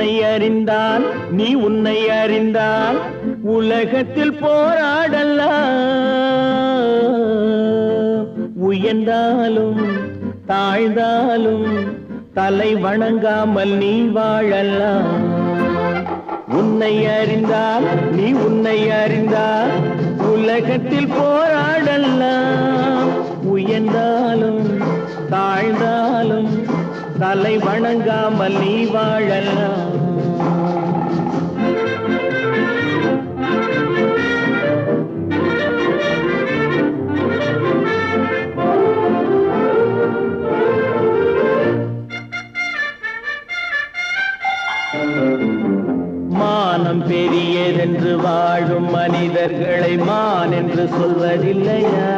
உன்னை அறிந்தால் நீ உன்னை அறிந்தால் உலகத்தில் போராடலாம். உயர்ந்தாலும் தாழ்ந்தாலும் தலை வணங்காமல் நீ வாழலாம். உன்னை அறிந்தால் நீ உன்னை அறிந்தால் உலகத்தில் போராடலாம். உயர்ந்தாலும் தாழ்ந்தாலும் தலை வணங்காமல் நீ வாழலாம். மானம் பெரியதென்று வாழும் மனிதர்களை மான் என்று சொல்வதில்லையா?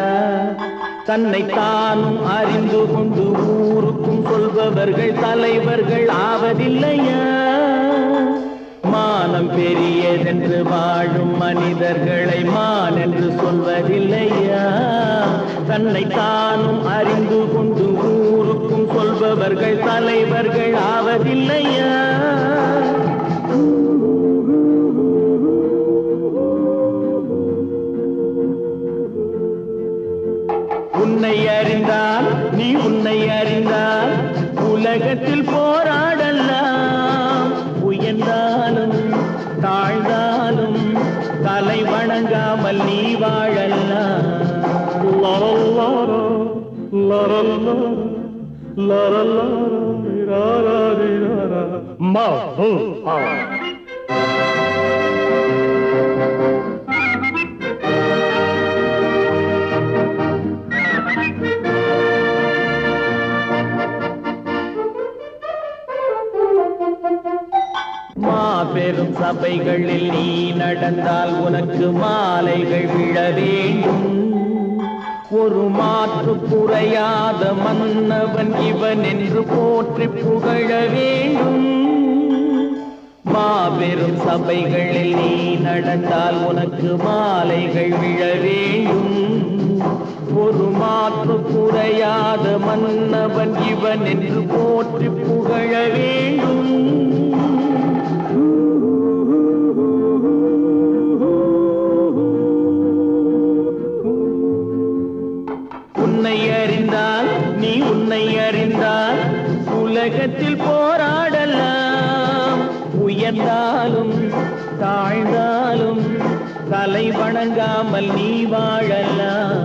தன்னை தானும் அறிந்து கொண்டு ஊருக்கும் சொல்பவர்கள் தலைவர்கள் ஆவதில்லையா? மானம் பெரியதென்று வாழும் மனிதர்களை மான் என்று சொல்வதில்லையா? தன்னை தானும் அறிந்து கொண்டு ஊருக்கும் சொல்பவர்கள் தலைவர்கள் ஆவதில்லையா? உன்னை அறிந்தால் நீ உன்னை அறிந்தால் உலகத்தில் போராடலாம். உயர்ந்தாலும் தாழ்ந்தாலும் தலை வணங்காமல் நீ வாழலாம். பெரும் சபைகளில் நீ நடந்தால் உனக்கு மாலைகள் விழ வேண்டும். ஒரு மாற்று குறையாத மன்னவன் இவன் என்று போற்றி புகழ வேண்டும். மாபெரும் சபைகளில் நீ நடந்தால் உனக்கு மாலைகள் விழ வேண்டும். ஒரு மாற்று குறையாத மன்னவன் இவன் என்று போற்றி புகழ வேண்டும். உன்னை அறிந்தால் நீ உன்னை அறிந்தால் உலகத்தில் போராடலாம். உயர்ந்தாலும் தாழ்ந்தாலும் தலை வணங்காமல் நீ வாழலாம்.